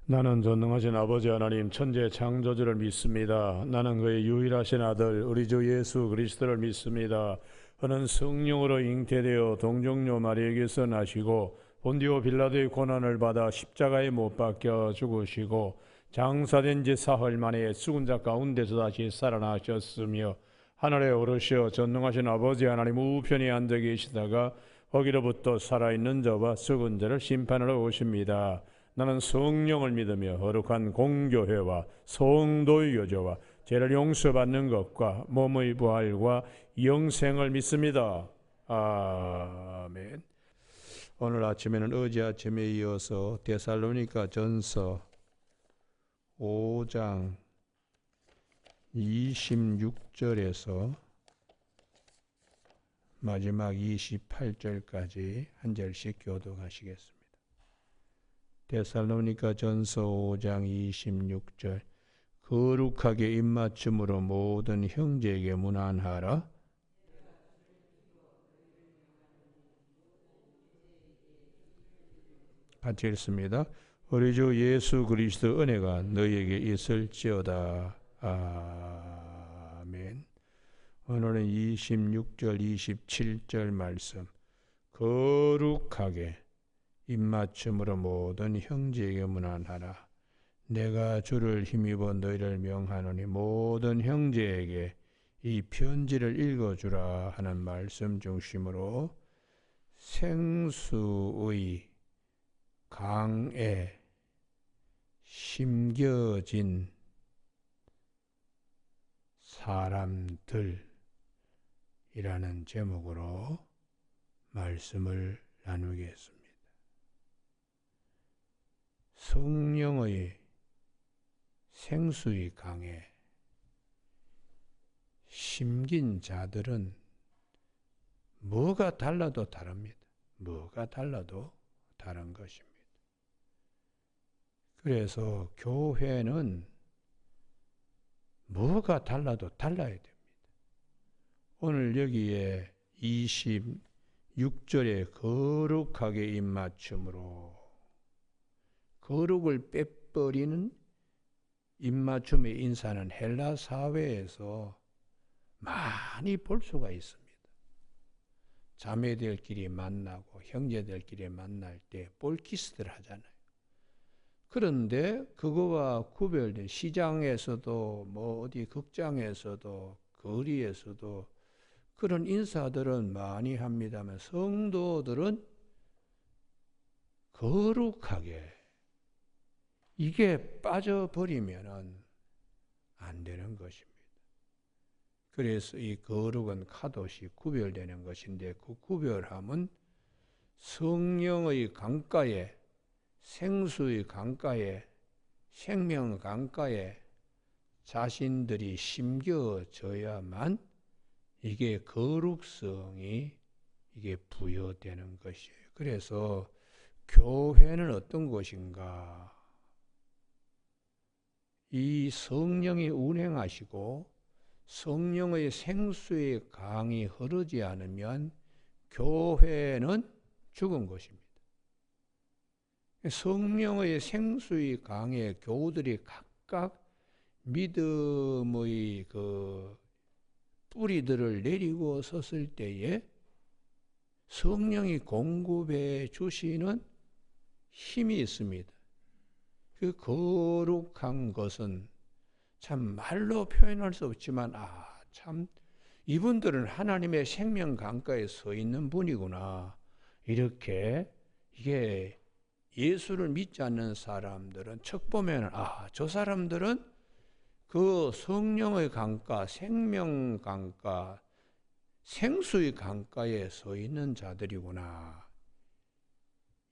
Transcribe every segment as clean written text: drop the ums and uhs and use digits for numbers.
나는 전능하신 아버지 하나님 천재 창조주를 믿습니다. 나는 그의 유일하신 아들 우리 주 예수 그리스도를 믿습니다. 그는 성령으로 잉태되어 동정녀 마리에게서 나시고 본디오 빌라도의 고난을 받아 십자가에 못 박혀 죽으시고 장사된 지 사흘 만에 죽은 자 가운데서 다시 살아나셨으며 하늘에 오르시어 전능하신 아버지 하나님 우편에 앉아 계시다가 거기로부터 살아있는 자와 죽은 자를 심판하러 오십니다. 나는 성령을 믿으며 거룩한 공교회와 성도의 교제와 죄를 용서받는 것과 몸의 부활과 영생을 믿습니다. 아멘. 오늘 아침에는 어제 아침에 이어서 데살로니가 전서 5장 26절에서 마지막 28절까지 한 절씩 교독하시겠습니다. 데살로니가 전서 5장 26절 거룩하게 입맞춤으로 모든 형제에게 문안하라. 같이 읽습니다. 우리 주 예수 그리스도 은혜가 너희에게 있을지어다. 아멘. 오늘은 26절 27절 말씀 거룩하게 입맞춤으로 모든 형제에게 문안하라. 내가 주를 힘입어 너희를 명하노니 모든 형제에게 이 편지를 읽어주라 하는 말씀 중심으로 생수의 강에 심겨진 사람들이라는 제목으로 말씀을 나누겠습니다. 성령의 생수의 강에 심긴 자들은 뭐가 달라도 다릅니다. 뭐가 달라도 다른 것입니다. 그래서 교회는 뭐가 달라도 달라야 됩니다. 오늘 여기에 26절에 거룩하게 입맞춤으로 거룩을 빼버리는 입맞춤의 인사는 헬라 사회에서 많이 볼 수가 있습니다. 자매들끼리 만나고 형제들끼리 만날 때 볼키스들 하잖아요. 그런데 그거와 구별된 시장에서도 뭐 어디 극장에서도 거리에서도 그런 인사들은 많이 합니다만 성도들은 거룩하게 이게 빠져버리면 안 되는 것입니다. 그래서 이 거룩은 카도시 구별되는 것인데 그 구별함은 성령의 강가에 생수의 강가에 생명 강가에 자신들이 심겨져야만 이게 거룩성이 이게 부여되는 것이에요. 그래서 교회는 어떤 것인가? 이 성령이 운행하시고 성령의 생수의 강이 흐르지 않으면 교회는 죽은 것입니다. 성령의 생수의 강에 교우들이 각각 믿음의 그 뿌리들을 내리고 섰을 때에 성령이 공급해 주시는 힘이 있습니다. 그 거룩한 것은 참 말로 표현할 수 없지만 참 이분들은 하나님의 생명 강가에 서 있는 분이구나. 이렇게 이게 예수를 믿지 않는 사람들은 척 보면 저 사람들은 그 성령의 강가, 생명 강가, 생수의 강가에 서 있는 자들이구나.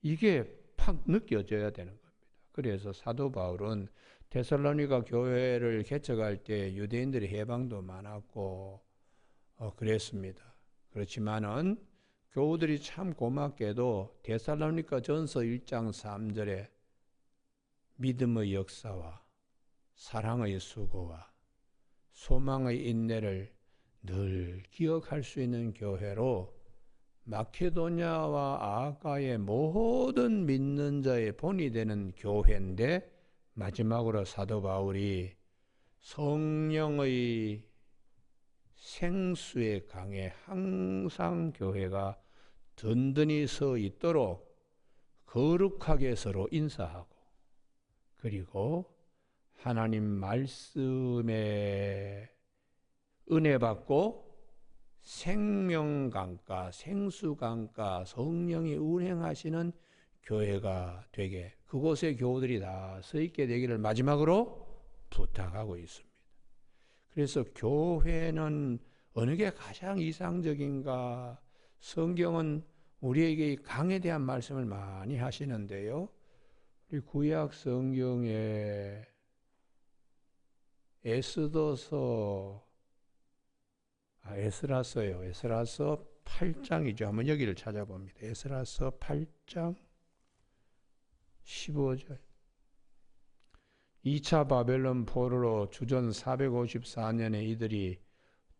이게 팍 느껴져야 되는 겁니다. 그래서 사도 바울은 데살로니가 교회를 개척할 때 유대인들의 해방도 많았고 그랬습니다. 그렇지만은 교우들이 참 고맙게도 데살로니가 전서 1장 3절에 믿음의 역사와 사랑의 수고와 소망의 인내를 늘 기억할 수 있는 교회로 마케도냐와 아가의 모든 믿는 자의 본이 되는 교회인데 마지막으로 사도 바울이 성령의 생수의 강에 항상 교회가 든든히 서 있도록 거룩하게 서로 인사하고, 그리고 하나님 말씀에 은혜 받고 생명강가, 생수강가, 성령이 운행하시는 교회가 되게, 그곳에 교우들이 다 서 있게 되기를 마지막으로 부탁하고 있습니다. 그래서 교회는 어느 게 가장 이상적인가? 성경은 우리에게 강에 대한 말씀을 많이 하시는데요. 우리 구약 성경에 에스라서 8장이죠. 한번 여기를 찾아봅니다. 에스라서 8장 15절. 2차 바벨론 포로로 주전 454년에 이들이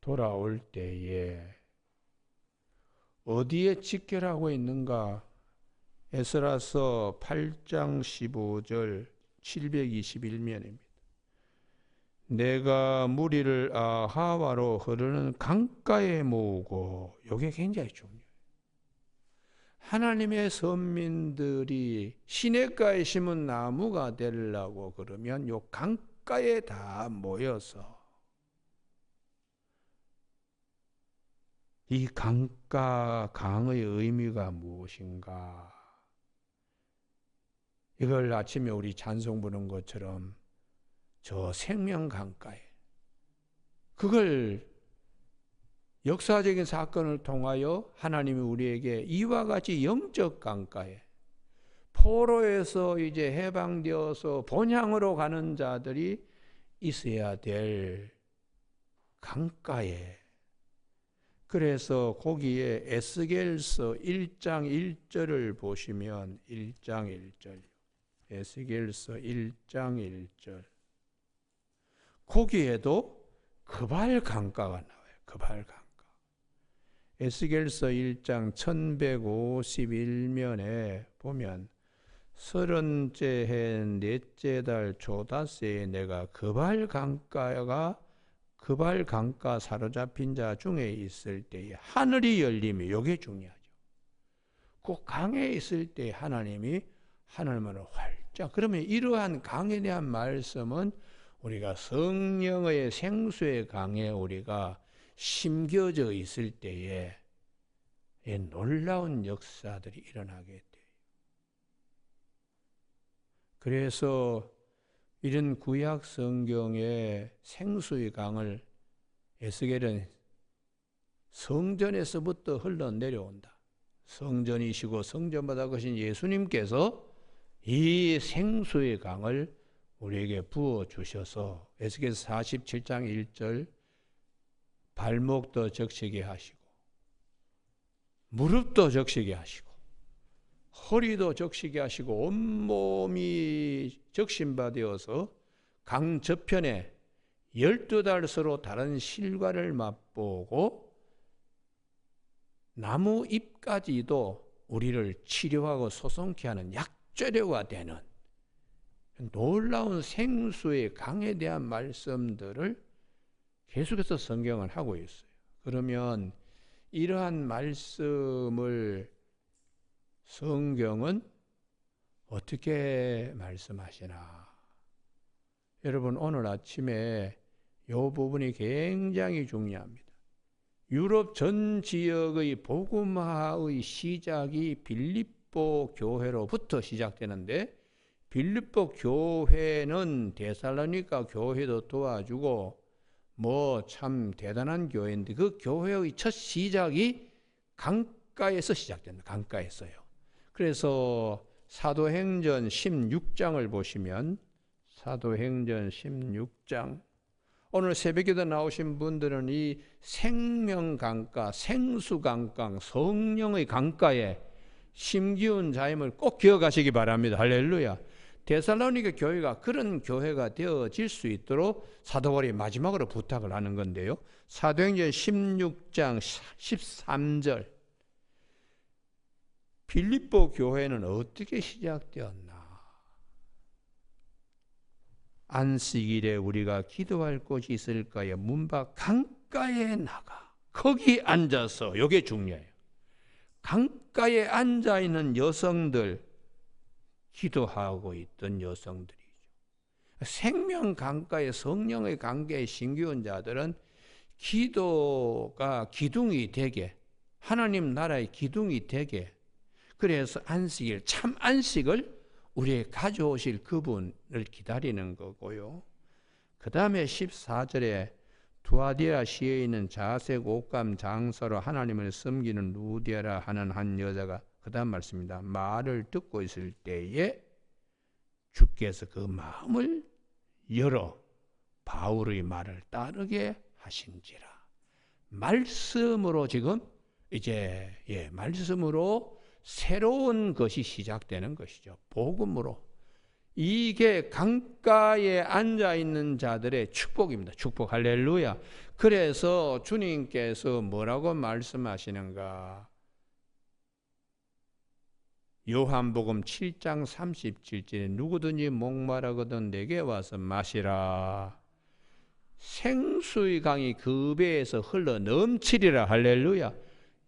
돌아올 때에 어디에 직결하고 있는가? 에스라서 8장 15절 721면입니다. 내가 무리를 아하와로 흐르는 강가에 모으고, 이게 굉장히 중요해요. 하나님의 선민들이 시냇가에 심은 나무가 되려고 그러면 요 강가에 다 모여서, 이 강가, 강의 의미가 무엇인가? 이걸 아침에 우리 찬송 부른 것처럼 저 생명 강가에, 그걸 역사적인 사건을 통하여 하나님이 우리에게 이와 같이 영적 강가에, 포로에서 이제 해방되어서 본향으로 가는 자들이 있어야 될 강가에, 그래서 거기에 에스겔서 1장 1절을 보시면 1장 1절, 에스겔서 1장 1절, 거기에도 그발 강가가 나와요. 그발 강가. 에스겔서 1장 1151면에 보면 30째 해 넷째 달 조다새에 내가 그발 강가 사로잡힌 자 중에 있을 때에 하늘이 열림이, 이게 중요하죠. 그 강에 있을 때 하나님이 하늘문을 활짝, 그러면 이러한 강에 대한 말씀은 우리가 성령의 생수의 강에 우리가 심겨져 있을 때에 놀라운 역사들이 일어나게 돼요. 그래서 이런 구약 성경의 생수의 강을 에스겔은 성전에서부터 흘러내려온다. 성전이시고 성전마다 거신 예수님께서 이 생수의 강을 우리에게 부어주셔서 에스겔서 47장 1절 발목도 적시게 하시고 무릎도 적시게 하시고 허리도 적시게 하시고 온몸이 적신바되어서 강 저편에 12달 서로 다른 실과를 맛보고 나무 잎까지도 우리를 치료하고 소송케 하는 약재료가 되는 놀라운 생수의 강에 대한 말씀들을 계속해서 성경을 하고 있어요. 그러면 이러한 말씀을 성경은 어떻게 말씀하시나? 여러분, 오늘 아침에 이 부분이 굉장히 중요합니다. 유럽 전 지역의 복음화의 시작이 빌립보 교회로부터 시작되는데, 빌립보 교회는 데살로니가 교회도 도와주고 참 대단한 교회인데, 그 교회의 첫 시작이 강가에서 시작된다. 강가에서요. 그래서 사도행전 16장을 보시면, 사도행전 16장, 오늘 새벽에도 나오신 분들은 이 생명강가, 생수강가, 성령의 강가에 심기운 자임을 꼭 기억하시기 바랍니다. 할렐루야. 데살로니가 교회가 그런 교회가 되어질 수 있도록 사도 바울이 마지막으로 부탁을 하는 건데요. 사도행전 16장 13절, 빌립보 교회는 어떻게 시작되었나? 안식일에 우리가 기도할 곳이 있을까요? 문 밖 강가에 나가 거기 앉아서, 이게 중요해요. 강가에 앉아 있는 여성들, 기도하고 있던 여성들이죠. 생명 강가에, 성령의 관계에 신기한 자들은 기도가 기둥이 되게, 하나님 나라의 기둥이 되게, 그래서 안식일, 참 안식을 우리에게 가져오실 그분을 기다리는 거고요. 그 다음에 14절에 두아디라 시에 있는 자색 옷감 장서로 하나님을 섬기는 루디아라 하는 한 여자가 그 다음 말씀입니다. 말을 듣고 있을 때에 주께서 그 마음을 열어 바울의 말을 따르게 하신지라. 말씀으로 지금 이제 말씀으로 새로운 것이 시작되는 것이죠. 복음으로. 이게 강가에 앉아있는 자들의 축복입니다. 축복. 할렐루야. 그래서 주님께서 뭐라고 말씀하시는가? 요한복음 7장 37절에 누구든지 목마르거든 내게 와서 마시라. 생수의 강이 그 배에서 흘러 넘치리라. 할렐루야.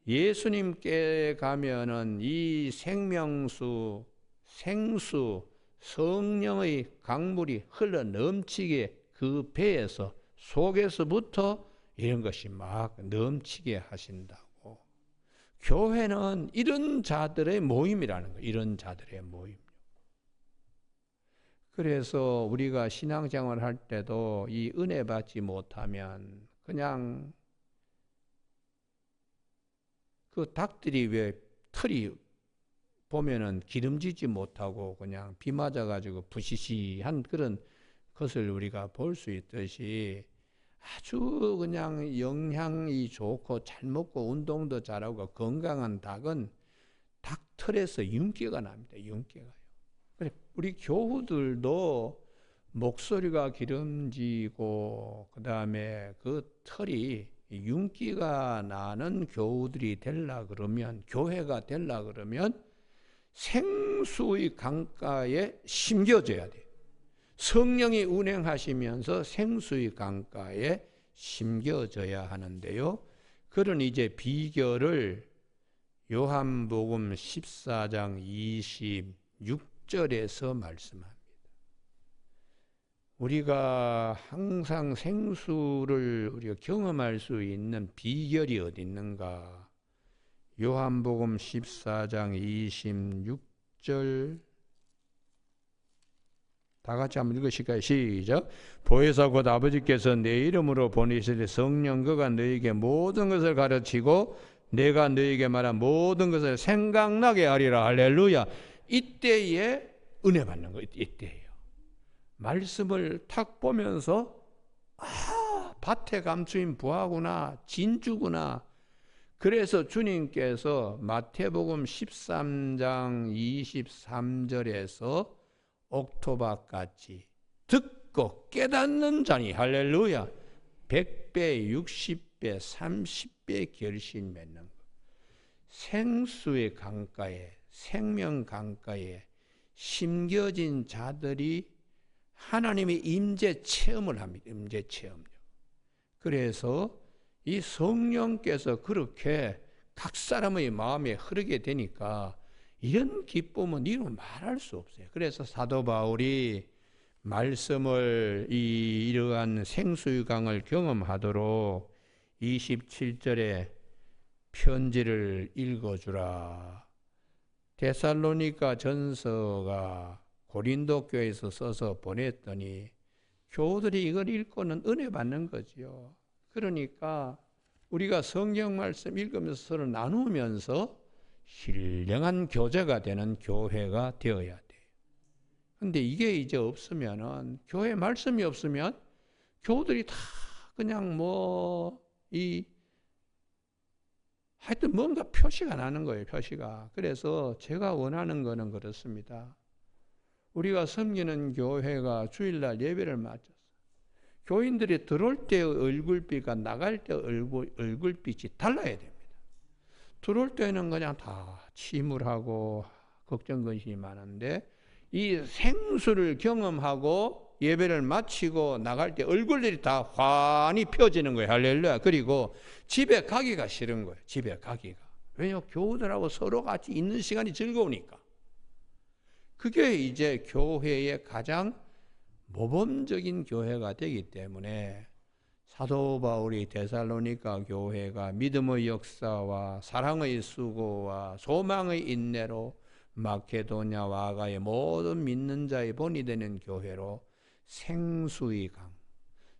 예수님께 가면은 이 생명수, 생수, 성령의 강물이 흘러 넘치게 그 배에서, 속에서부터 이런 것이 막 넘치게 하신다고. 교회는 이런 자들의 모임이라는 거예요. 이런 자들의 모임. 그래서 우리가 신앙생활 할 때도 이 은혜 받지 못하면 그냥 그 닭들이 왜 털이 보면은 기름지지 못하고 그냥 비 맞아가지고 부시시한 그런 것을 우리가 볼 수 있듯이, 아주 그냥 영양이 좋고 잘 먹고 운동도 잘하고 건강한 닭은 닭털에서 윤기가 납니다. 윤기가요. 그래, 우리 교우들도 목소리가 기름지고 그 다음에 그 털이 윤기가 나는 교우들이 되려 그러면, 교회가 되려 그러면 생수의 강가에 심겨져야 돼요. 성령이 운행하시면서 생수의 강가에 심겨져야 하는데요. 그런 이제 비결을 요한복음 14장 26절에서 말씀합니다. 우리가 항상 생수를 우리가 경험할 수 있는 비결이 어디 있는가? 요한복음 14장 26절 다 같이 한번 읽으실까요? 시작. 보혜사 곧 아버지께서 내 이름으로 보내실 성령 그가 너에게 모든 것을 가르치고 내가 너에게 말한 모든 것을 생각나게 하리라. 할렐루야. 이때에 은혜 받는 거예요. 이때예요. 말씀을 탁 보면서 밭에 감추인 부하구나, 진주구나. 그래서 주님께서 마태복음 13장 23절에서 옥토밭같이 듣고 깨닫는 자니, 할렐루야, 100배, 60배, 30배 결실 맺는 것. 생수의 강가에, 생명 강가에 심겨진 자들이 하나님의 임재 체험을 합니다. 임재 체험요. 그래서 이 성령께서 그렇게 각 사람의 마음에 흐르게 되니까 이런 기쁨은 이루 말할 수 없어요. 그래서 사도 바울이 말씀을 이러한 생수의 강을 경험하도록 27절에 편지를 읽어주라. 데살로니가 전서가 고린도 교회에서 써서 보냈더니 교우들이 이걸 읽고는 은혜 받는 거지요. 그러니까 우리가 성경 말씀 읽으면서 서로 나누면서 신령한 교제가 되는 교회가 되어야 돼요. 근데 이게 이제 없으면은, 교회 말씀이 없으면 교우들이 다 그냥 하여튼 뭔가 표시가 나는 거예요. 표시가. 그래서 제가 원하는 거는 그렇습니다. 우리가 섬기는 교회가 주일날 예배를 마쳤어. 교인들이 들어올 때의 얼굴빛과 나갈 때 얼굴빛이 달라야 됩니다. 들어올 때는 그냥 다 침울하고 걱정 근심이 많은데, 이 생수를 경험하고 예배를 마치고 나갈 때 얼굴들이 다 환히 펴지는 거예요. 할렐루야. 그리고 집에 가기가 싫은 거예요. 집에 가기가. 왜냐하면 교우들하고 서로 같이 있는 시간이 즐거우니까. 그게 이제 교회의 가장 모범적인 교회가 되기 때문에 사도 바울이 데살로니가 교회가 믿음의 역사와 사랑의 수고와 소망의 인내로 마케도냐와 아가의 모든 믿는 자의 본이 되는 교회로 생수의 강,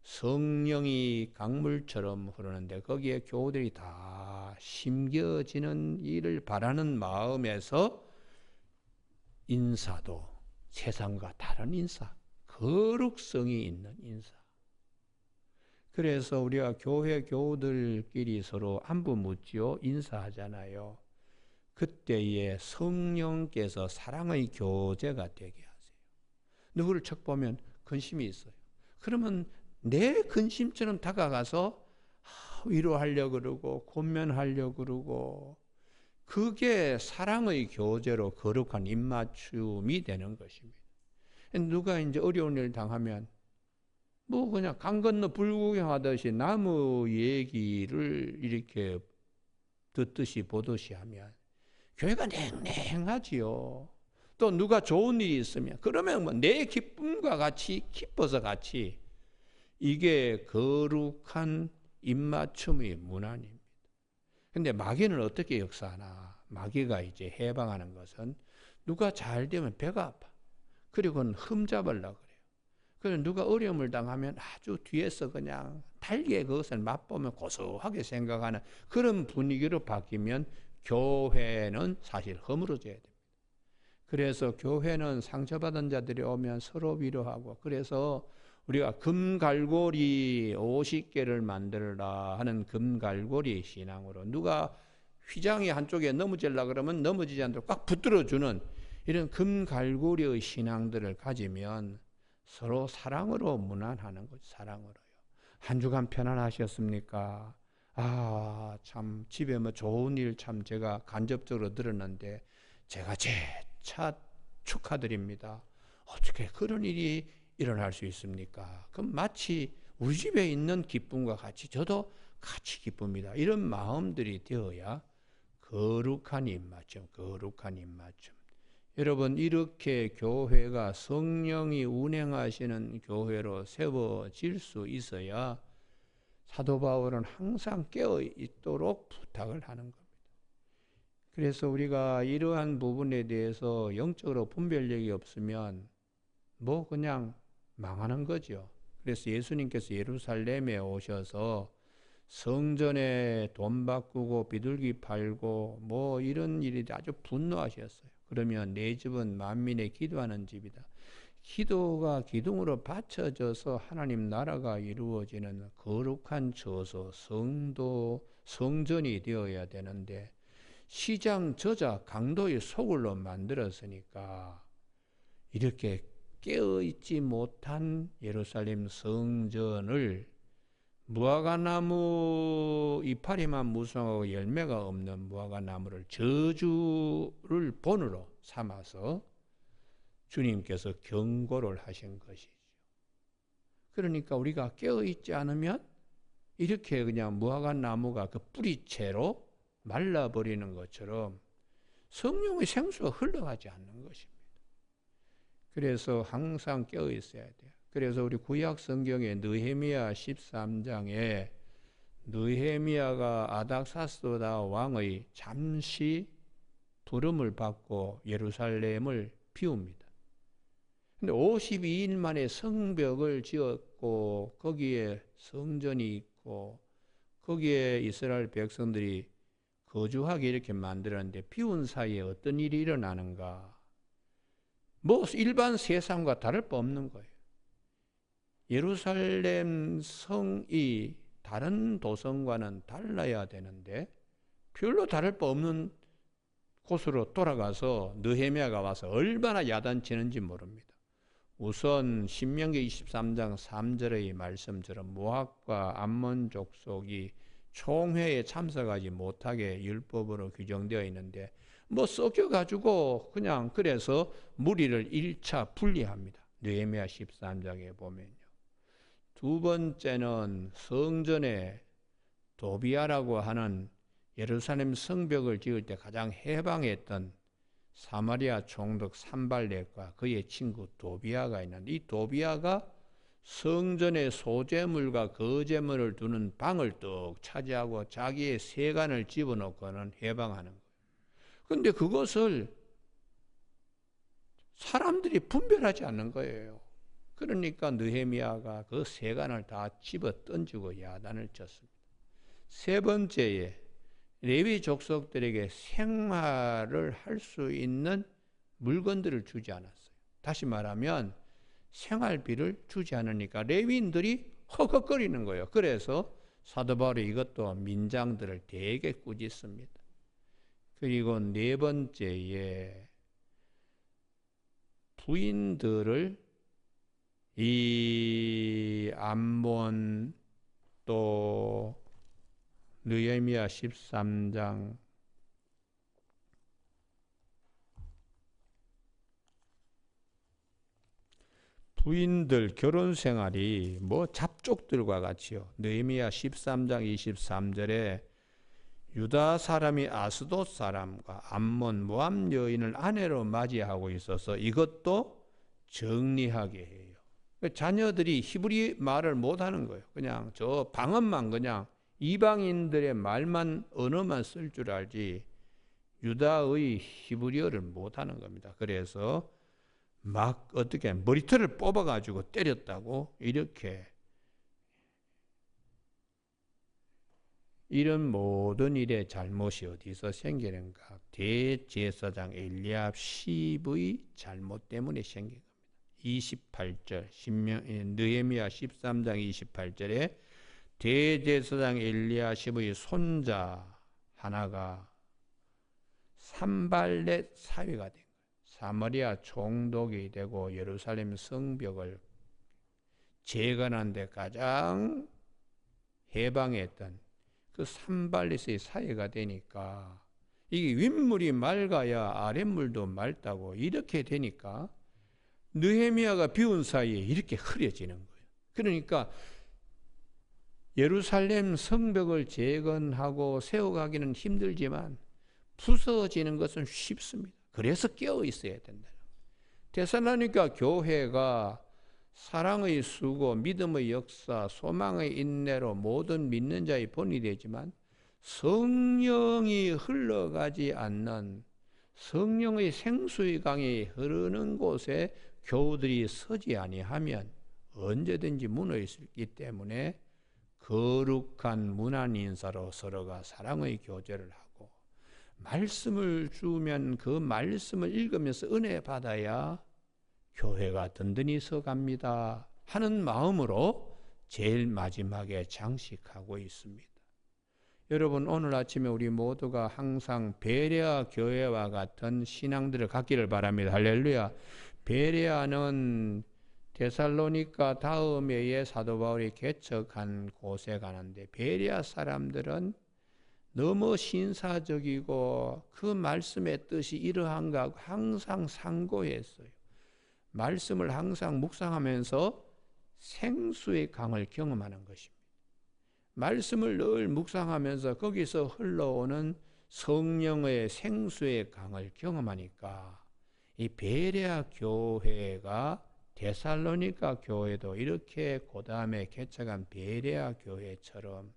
성령이 강물처럼 흐르는데 거기에 교우들이 다 심겨지는 일을 바라는 마음에서 인사도 세상과 다른 인사, 거룩성이 있는 인사. 그래서 우리가 교회 교우들끼리 서로 안부 묻지요. 인사하잖아요. 그때에 성령께서 사랑의 교제가 되게 하세요. 누구를 척 보면 근심이 있어요. 그러면 내 근심처럼 다가가서 위로하려고 그러고 권면하려고 그러고 그게 사랑의 교제로 거룩한 입맞춤이 되는 것입니다. 누가 이제 어려운 일을 당하면 뭐 그냥 강 건너 불구경하듯이 나무 얘기를 이렇게 듣듯이 보듯이 하면 교회가 냉랭하지요. 또 누가 좋은 일이 있으면 그러면 뭐 내 기쁨과 같이 기뻐서 같이 이게 거룩한 입맞춤의 문안입니다. 근데 마귀는 어떻게 역사하나? 마귀가 이제 해방하는 것은 누가 잘 되면 배가 아파. 그리고는 흠잡으려고 그래요. 그래서 누가 어려움을 당하면 아주 뒤에서 그냥 달게 그것을 맛보면 고소하게 생각하는 그런 분위기로 바뀌면 교회는 사실 허물어져야 됩니다. 그래서 교회는 상처받은 자들이 오면 서로 위로하고 그래서 우리가 금갈고리 50개를 만들어라 하는 금갈고리 신앙으로 누가 휘장이 한쪽에 넘어지려고 그러면 넘어지지 않도록 꽉 붙들어주는 이런 금갈고리의 신앙들을 가지면 서로 사랑으로 문안하는 거죠. 사랑으로요. 한 주간 편안하셨습니까? 참 집에 뭐 좋은 일 참 제가 간접적으로 들었는데 제가 재차 축하드립니다. 어떻게 그런 일이 일어날 수 있습니까? 그럼 마치 우리 집에 있는 기쁨과 같이 저도 같이 기쁩니다. 이런 마음들이 되어야 거룩한 입맞춤, 거룩한 입맞춤. 여러분 이렇게 교회가 성령이 운행하시는 교회로 세워질 수 있어야 사도 바울은 항상 깨어 있도록 부탁을 하는 겁니다. 그래서 우리가 이러한 부분에 대해서 영적으로 분별력이 없으면 뭐 그냥 망하는 거죠. 그래서 예수님께서 예루살렘에 오셔서 성전에 돈 바꾸고 비둘기 팔고 뭐 이런 일이 아주 분노하셨어요. 그러면 내 집은 만민의 기도하는 집이다. 기도가 기둥으로 받쳐져서 하나님 나라가 이루어지는 거룩한 처소, 성도, 성전이 되어야 되는데 시장, 저자, 강도의 소굴로 만들었으니까 이렇게 깨어있지 못한 예루살렘 성전을 무화과나무 이파리만 무성하고 열매가 없는 무화과나무를 저주를 본으로 삼아서 주님께서 경고를 하신 것이죠. 그러니까 우리가 깨어있지 않으면 이렇게 그냥 무화과나무가 그 뿌리채로 말라버리는 것처럼 성령의 생수가 흘러가지 않는 것입니다. 그래서 항상 깨어있어야 돼요. 그래서 우리 구약 성경의 느헤미야 13장에 느헤미야가 아닥사스다 왕의 잠시 부름을 받고 예루살렘을 비웁니다. 근데 52일 만에 성벽을 지었고 거기에 성전이 있고 거기에 이스라엘 백성들이 거주하게 이렇게 만들었는데 비운 사이에 어떤 일이 일어나는가? 뭐 일반 세상과 다를 바 없는 거예요. 예루살렘 성이 다른 도성과는 달라야 되는데 별로 다를 바 없는 곳으로 돌아가서 느헤미야가 와서 얼마나 야단치는지 모릅니다. 우선 신명기 23장 3절의 말씀처럼 모압과 암몬 족속이 총회에 참석하지 못하게 율법으로 규정되어 있는데 뭐 섞여가지고 그냥 그래서 무리를 1차 분리합니다. 느헤미야 13장에 보면요. 두 번째는 성전에 도비아라고 하는 예루살렘 성벽을 지을 때 가장 해방했던 사마리아 총독 산발렛과 그의 친구 도비아가 있는데, 이 도비아가 성전의 소재물과 거제물을 두는 방을 뚝 차지하고 자기의 세간을 집어넣고는 해방하는 거예요. 그런데 그것을 사람들이 분별하지 않는 거예요. 그러니까 느헤미야가 그 세간을 다 집어 던지고 야단을 쳤습니다. 세 번째에 레위 족속들에게 생활을 할 수 있는 물건들을 주지 않았어요. 다시 말하면 생활비를 주지 않으니까 레위인들이 허걱거리는 거예요. 그래서 사도 바울이 이것도 민장들을 되게 꾸짖습니다. 그리고 네 번째에 부인들을 이 암몬 또 느헤미야 13장 부인들 결혼 생활이 뭐 잡족들과 같이요. 느헤미야 13장 23절에 유다 사람이 아스돗 사람과 암몬 모압 여인을 아내로 맞이하고 있어서 이것도 정리하게 해요. 자녀들이 히브리 말을 못하는 거예요. 그냥 저 방언만 그냥 이방인들의 말만 언어만 쓸 줄 알지 유다의 히브리어를 못하는 겁니다. 그래서 막 어떻게 머리털을 뽑아가지고 때렸다고 이렇게 이런 모든 일의 잘못이 어디서 생기는가? 대제사장 엘리압십의 잘못 때문에 생긴 겁니다. 28절 느헤미야 13장 28절에 대제사장 엘리야십의 손자 하나가 산발렛 사위가 된 거예요. 사마리아 총독이 되고 예루살렘 성벽을 재건한 데 가장 해방했던 그 산발렛의 사위가 되니까 이게 윗물이 맑아야 아랫물도 맑다고 이렇게 되니까 느헤미야가 비운 사이에 이렇게 흐려지는 거예요. 그러니까 예루살렘 성벽을 재건하고 세워가기는 힘들지만 부서지는 것은 쉽습니다. 그래서 깨어 있어야 된다. 데살로니가 교회가 사랑의 수고, 믿음의 역사, 소망의 인내로 모든 믿는 자의 본이 되지만 성령이 흘러가지 않는 성령의 생수의 강이 흐르는 곳에 교우들이 서지 아니하면 언제든지 무너질 수 있기 때문에 거룩한 문안 인사로 서로가 사랑의 교제를 하고 말씀을 주면 그 말씀을 읽으면서 은혜 받아야 교회가 든든히 서갑니다 하는 마음으로 제일 마지막에 장식하고 있습니다. 여러분 오늘 아침에 우리 모두가 항상 베레아 교회와 같은 신앙들을 갖기를 바랍니다. 할렐루야. 베레아는 데살로니가 다음에 사도 바울이 개척한 곳에 가는데 베레아 사람들은 너무 신사적이고 그 말씀의 뜻이 이러한가 하고 항상 상고했어요. 말씀을 항상 묵상하면서 생수의 강을 경험하는 것입니다. 말씀을 늘 묵상하면서 거기서 흘러오는 성령의 생수의 강을 경험하니까 이 베레아 교회가 데살로니가 교회도 이렇게 그 다음에 개척한 베레아 교회처럼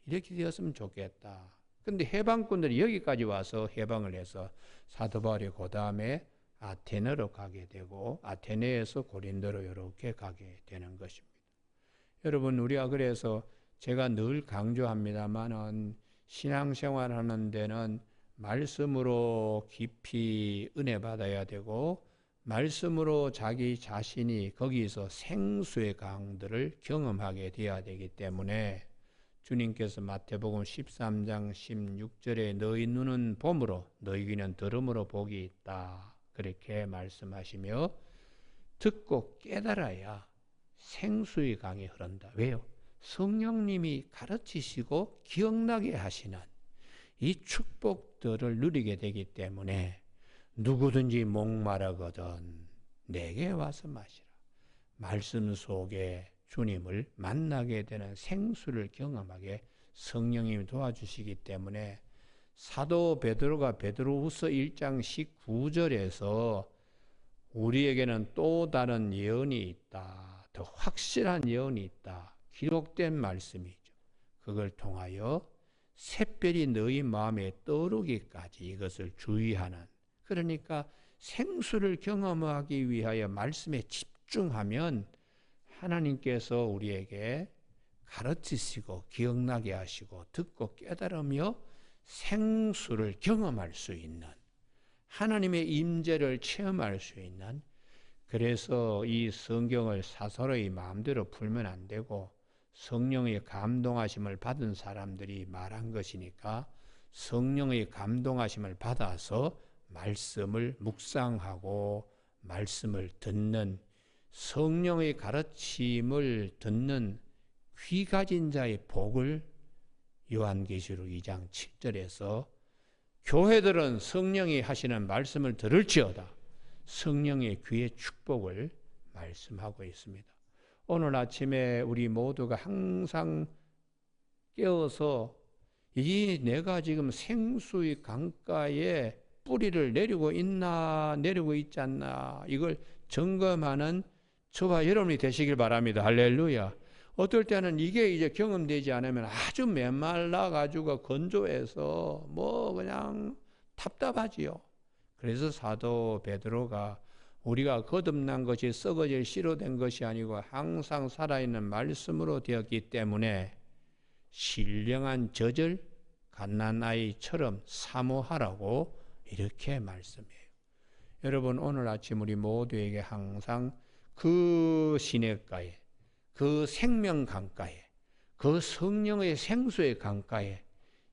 이렇게 되었으면 좋겠다. 그런데 해방꾼들이 여기까지 와서 해방을 해서 사도 바울이 그 다음에 아테네로 가게 되고 아테네에서 고린도로 이렇게 가게 되는 것입니다. 여러분 우리가 그래서 제가 늘 강조합니다만은 신앙생활하는 데는 말씀으로 깊이 은혜 받아야 되고 말씀으로 자기 자신이 거기서 생수의 강들을 경험하게 되어야 되기 때문에 주님께서 마태복음 13장 16절에 너희 눈은 봄으로 너희 귀는 들음으로 복이 있다 그렇게 말씀하시며 듣고 깨달아야 생수의 강이 흐른다. 왜요? 성령님이 가르치시고 기억나게 하시는 이 축복들을 누리게 되기 때문에 누구든지 목마르거든 내게 와서 마시라. 말씀 속에 주님을 만나게 되는 생수를 경험하게 성령님이 도와주시기 때문에 사도 베드로가 베드로후서 1장 19절에서 우리에게는 또 다른 예언이 있다. 더 확실한 예언이 있다. 기록된 말씀이죠. 그걸 통하여 샛별이 너희 마음에 떠오르기까지 이것을 주의하는, 그러니까 생수를 경험하기 위하여 말씀에 집중하면 하나님께서 우리에게 가르치시고 기억나게 하시고 듣고 깨달으며 생수를 경험할 수 있는, 하나님의 임재를 체험할 수 있는, 그래서 이 성경을 사서로이 마음대로 풀면 안 되고 성령의 감동하심을 받은 사람들이 말한 것이니까 성령의 감동하심을 받아서 말씀을 묵상하고 말씀을 듣는, 성령의 가르침을 듣는 귀 가진 자의 복을 요한계시록 2장 7절에서 교회들은 성령이 하시는 말씀을 들을지어다 성령의 귀의 축복을 말씀하고 있습니다. 오늘 아침에 우리 모두가 항상 깨어서 이 내가 지금 생수의 강가에 뿌리를 내리고 있나 내리고 있지 않나 이걸 점검하는 저와 여러분이 되시길 바랍니다. 할렐루야. 어떨 때는 이게 이제 경험되지 않으면 아주 메말라 가지고 건조해서 뭐 그냥 답답하지요. 그래서 사도 베드로가 우리가 거듭난 것이 썩어질 씨로 된 것이 아니고 항상 살아있는 말씀으로 되었기 때문에 신령한 젖을 갓난아이처럼 사모하라고 이렇게 말씀해요. 여러분 오늘 아침 우리 모두에게 항상 그 시냇가에, 그 생명 강가에, 그 성령의 생수의 강가에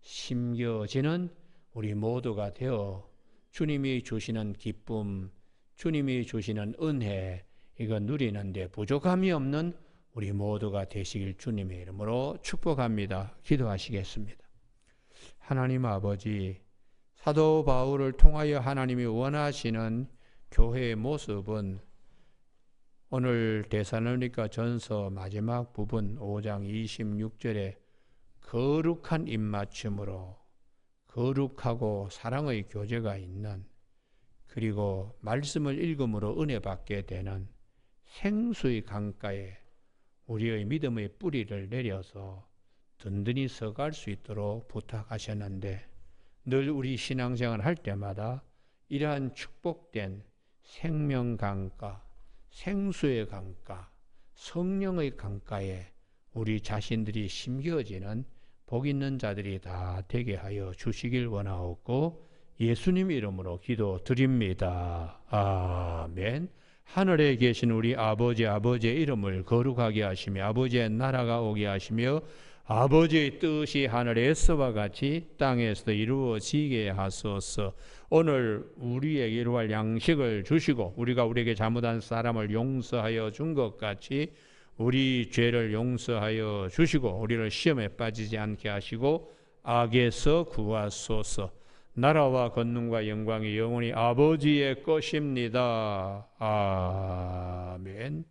심겨지는 우리 모두가 되어 주님이 주시는 기쁨, 주님이 주시는 은혜, 이거 누리는데 부족함이 없는 우리 모두가 되시길 주님의 이름으로 축복합니다. 기도하시겠습니다. 하나님 아버지, 사도 바울을 통하여 하나님이 원하시는 교회의 모습은 오늘 데살로니가 전서 마지막 부분 5장 26절에 거룩한 입맞춤으로 거룩하고 사랑의 교제가 있는, 그리고 말씀을 읽음으로 은혜 받게 되는 생수의 강가에 우리의 믿음의 뿌리를 내려서 든든히 서갈 수 있도록 부탁하셨는데 늘 우리 신앙생활 할 때마다 이러한 축복된 생명 강가, 생수의 강가, 성령의 강가에 우리 자신들이 심겨지는 복 있는 자들이 다 되게 하여 주시길 원하옵고 예수님 이름으로 기도드립니다. 아멘. 하늘에 계신 우리 아버지의 이름을 거룩하게 하시며 아버지의 나라가 오게 하시며 아버지의 뜻이 하늘에서와 같이 땅에서도 이루어지게 하소서. 오늘 우리에게 이루할 양식을 주시고 우리가 우리에게 잘못한 사람을 용서하여 준 것 같이 우리 죄를 용서하여 주시고 우리를 시험에 빠지지 않게 하시고 악에서 구하소서. 나라와 권능과 영광이 영원히 아버지의 것입니다. 아멘.